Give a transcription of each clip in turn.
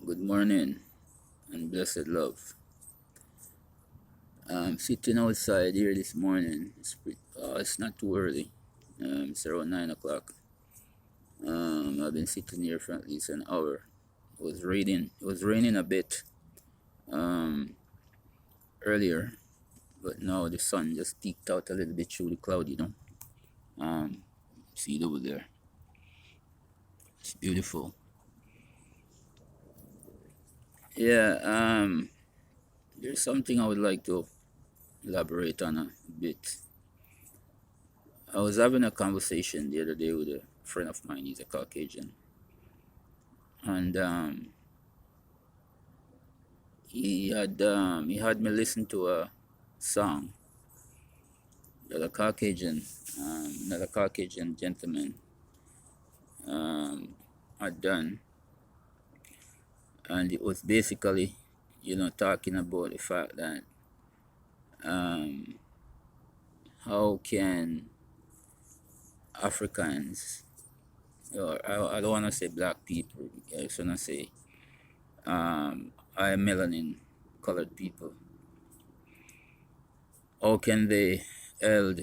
Good morning and blessed love. I'm sitting outside here this morning. It's not too early. It's around 9 o'clock. I've been sitting here for at least an hour. It was raining a bit um, earlier, but now the sun just peeked out a little bit through the cloud. Um, See it over there. It's beautiful. Yeah, there's something I would like to elaborate on a bit. I was having a conversation the other day with a friend of mine. He's a Caucasian, and he had me listen to a song that another Caucasian gentleman had done, and it was basically, talking about the fact that um, how can Africans, or I don't want to say black people, I just want to say I melanin colored people. How can they hold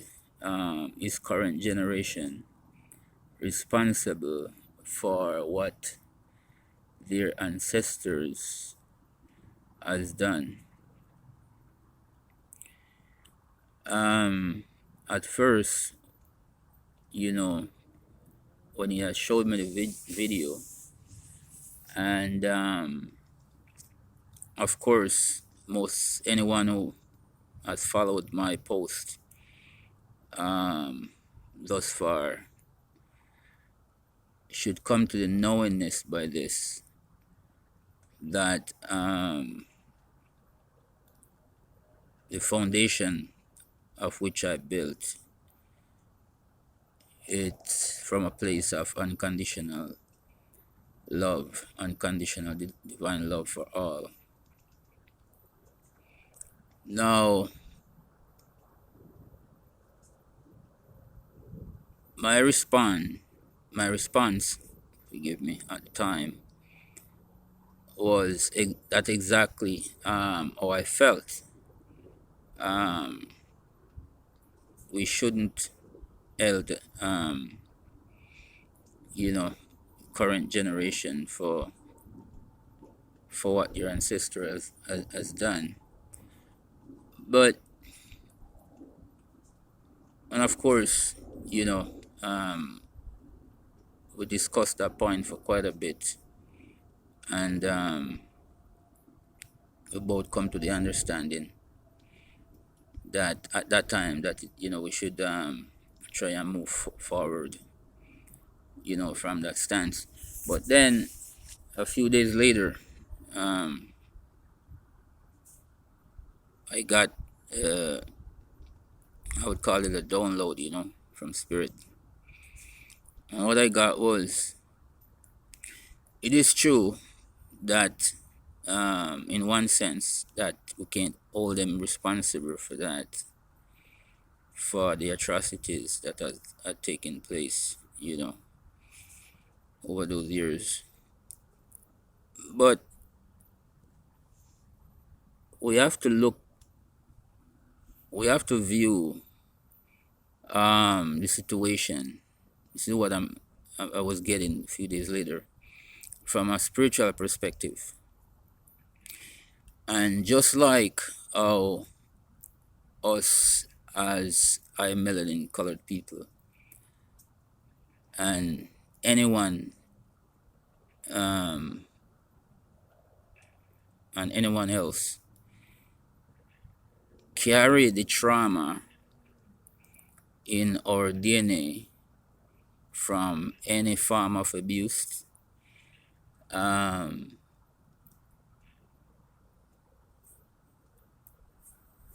his current generation responsible for what their ancestors has done? At first, you know, when he had showed me the video, and of course, most anyone who has followed my post thus far should come to the knowingness by this that the foundation of which I built, it's from a place of unconditional love, unconditional divine love for all. Now, my response, forgive me, at the time was that exactly how I felt. We shouldn't hold, current generation for what your ancestor has done. But, and of course, we discussed that point for quite a bit, and we both come to the understanding that at that time that we should try and move forward, from that stance. But then a few days later, I got I would call it a download, from spirit. And what I got was, it is true that in one sense that we can't hold them responsible for that, for the atrocities that had taken place, over those years. But we have to view the situation. This is what I was getting a few days later, from a spiritual perspective. And just like how us as melanin colored people and anyone and anyone else carry the trauma in our DNA from any form of abuse,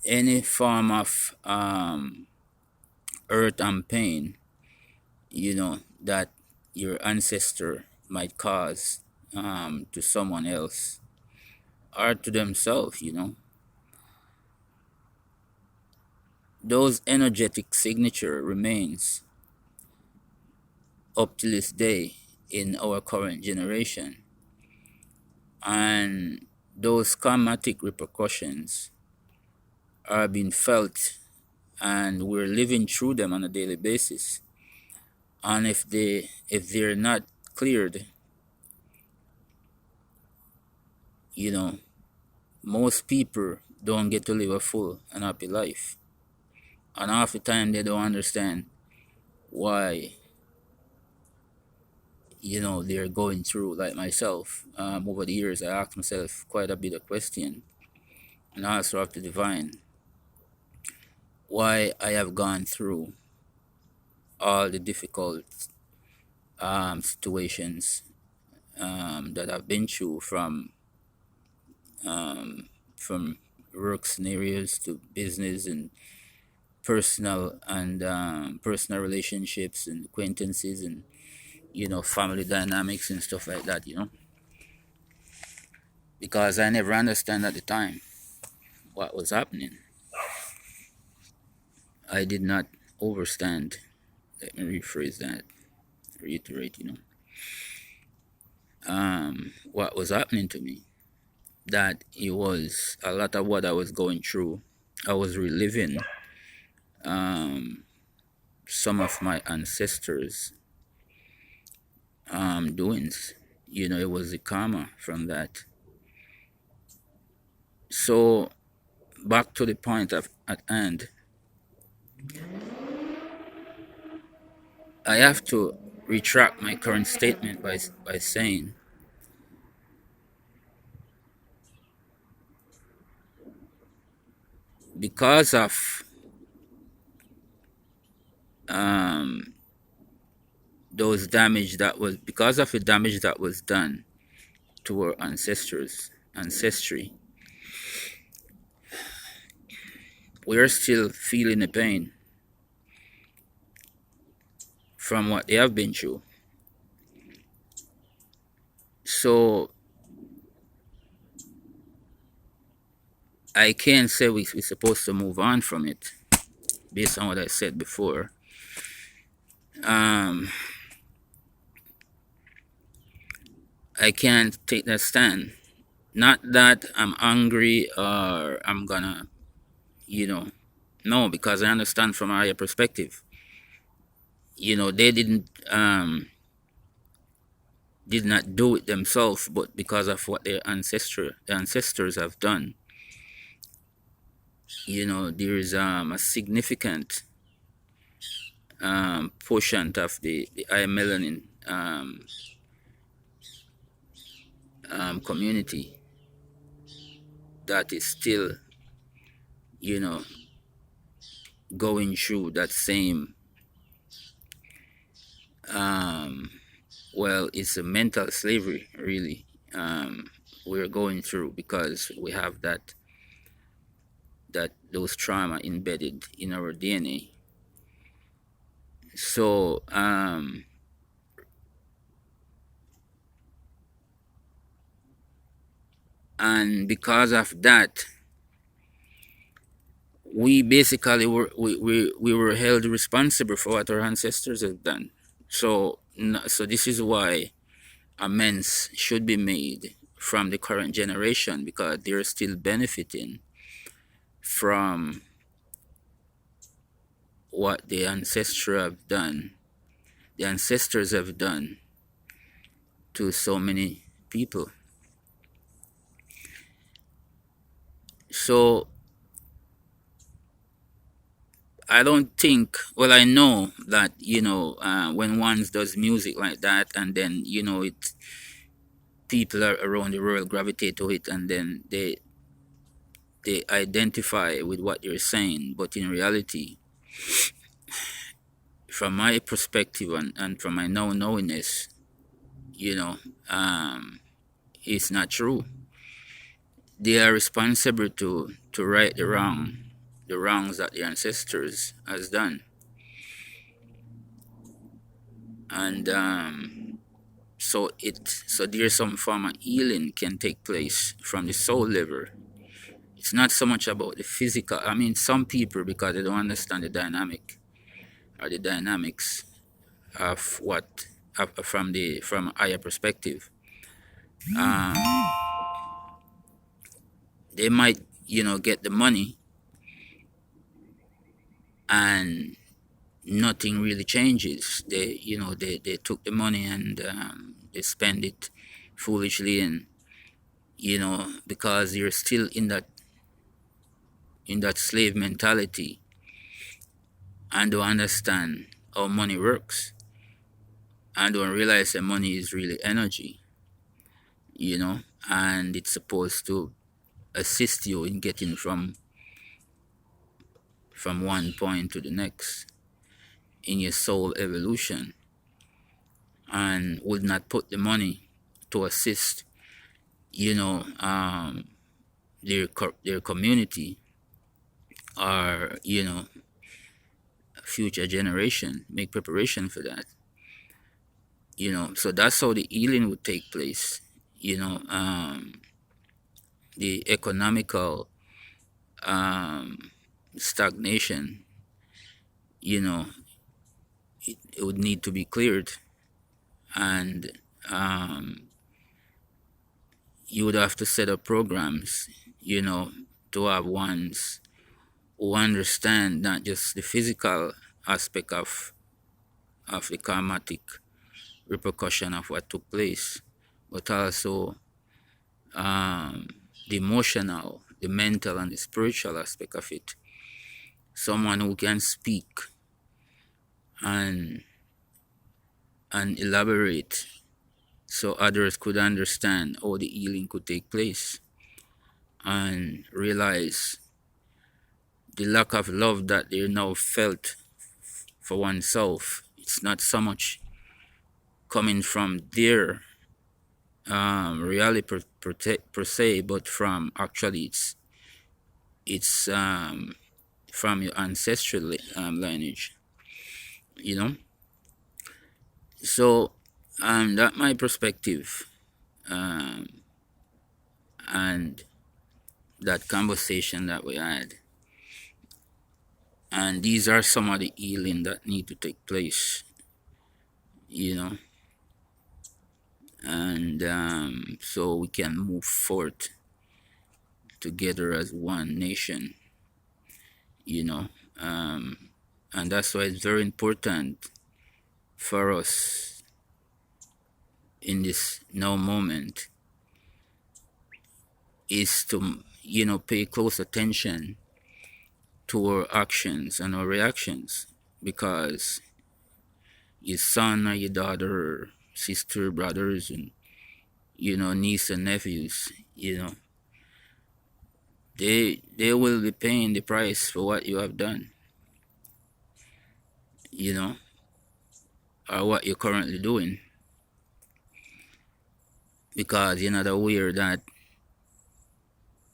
any form of hurt and pain, that your ancestor might cause to someone else or to themselves, those energetic signature remains up to this day in our current generation. and those karmatic repercussions are being felt, and we're living through them on a daily basis. And if they're not cleared, you know, most people don't get to live a full and happy life, and half the time they don't understand why, they're going through. Like myself, over the years I asked myself quite a bit of question, and also have to divine why I have gone through all the difficult situations that I've been through, from work scenarios to business and personal relationships and acquaintances, and family dynamics and stuff like that. Because I never understand at the time what was happening. I did not overstand. Let me rephrase that, reiterate, what was happening to me. That it was a lot of what I was going through. I was reliving some of my ancestors' doings. It was the karma from that. So back to the point at hand, I have to retract my current statement by saying, because of because of the damage that was done to our ancestry, we are still feeling the pain from what they have been through. So I can't say we're supposed to move on from it based on what I said before. I can't take that stand. Not that I'm angry or I'm gonna, no, because I understand from a higher perspective. They did not do it themselves, but because of what their ancestors have done. There is a significant portion of the high melanin community that is still, you know, going through that same, well, it's a mental slavery, really. We're going through because we have those trauma embedded in our DNA. So, and because of that, we basically we were held responsible for what our ancestors have done. So this is why amends should be made from the current generation, because they're still benefiting from what the ancestors have done to so many people. So I don't think, well, I know that, when one does music like that, and then, people around the world gravitate to it, and then they identify with what you're saying. But in reality, from my perspective and from my knowingness, it's not true. They are responsible to right the wrongs that the ancestors has done. And so there's some form of healing can take place from the soul level. It's not so much about the physical. I mean, some people, because they don't understand the dynamics of what from a higher perspective, they might, get the money and nothing really changes. They took the money and they spend it foolishly, and because you're still in that slave mentality and don't understand how money works and don't realize that money is really energy, and it's supposed to assist you in getting from one point to the next in your soul evolution, and would not put the money to assist, their community or future generation, make preparation for that. So that's how the healing would take place. The economical stagnation, it would need to be cleared, and you would have to set up programs, to have ones who understand not just the physical aspect of the karmatic repercussion of what took place, but also the emotional, the mental, and the spiritual aspect of it. Someone who can speak and elaborate so others could understand how the healing could take place and realize the lack of love that they now felt for oneself. It's not so much coming from their reality per se, but from actually it's from your ancestral lineage, you know. So that my perspective, and that conversation that we had, and these are some of the healing that need to take place, and so we can move forward together as one nation, and that's why it's very important for us in this now moment is to pay close attention to our actions and our reactions, because your son or your daughter, sister, brothers, and niece and nephews, they will be paying the price for what you have done, or what you're currently doing, because you're not aware that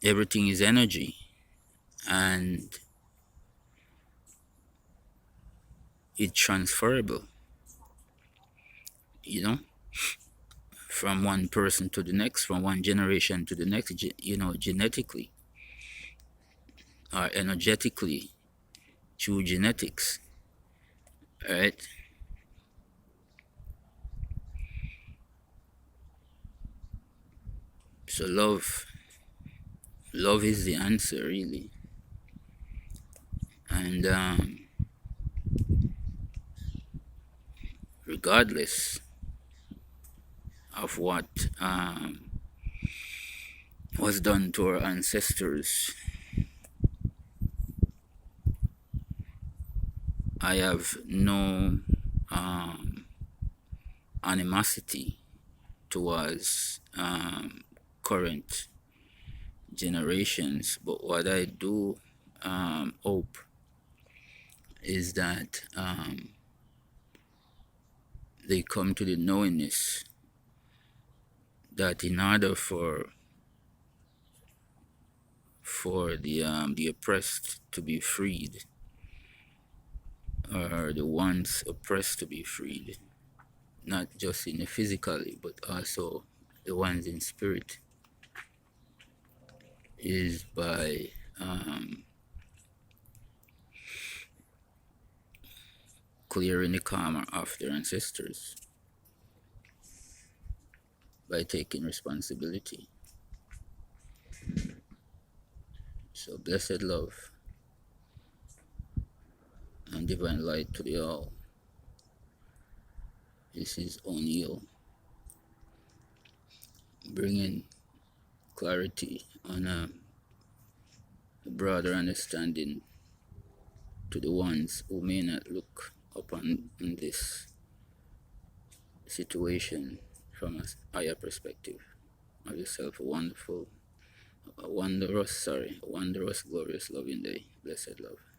everything is energy, and it's transferable, from one person to the next, from one generation to the next, genetically or energetically through genetics, right? So love is the answer, really, and regardless of what was done to our ancestors, I have no animosity towards current generations, but what I do hope is that they come to the knowingness that in order for the oppressed to be freed, or the ones oppressed to be freed, not just in the physically but also the ones in spirit, is by clearing the karma of their ancestors, by taking responsibility. So blessed love and divine light to the all. This is Oneil, bringing clarity on a broader understanding to the ones who may not look upon this situation from a higher perspective. Have yourself a wonderful, glorious, loving day. Blessed love.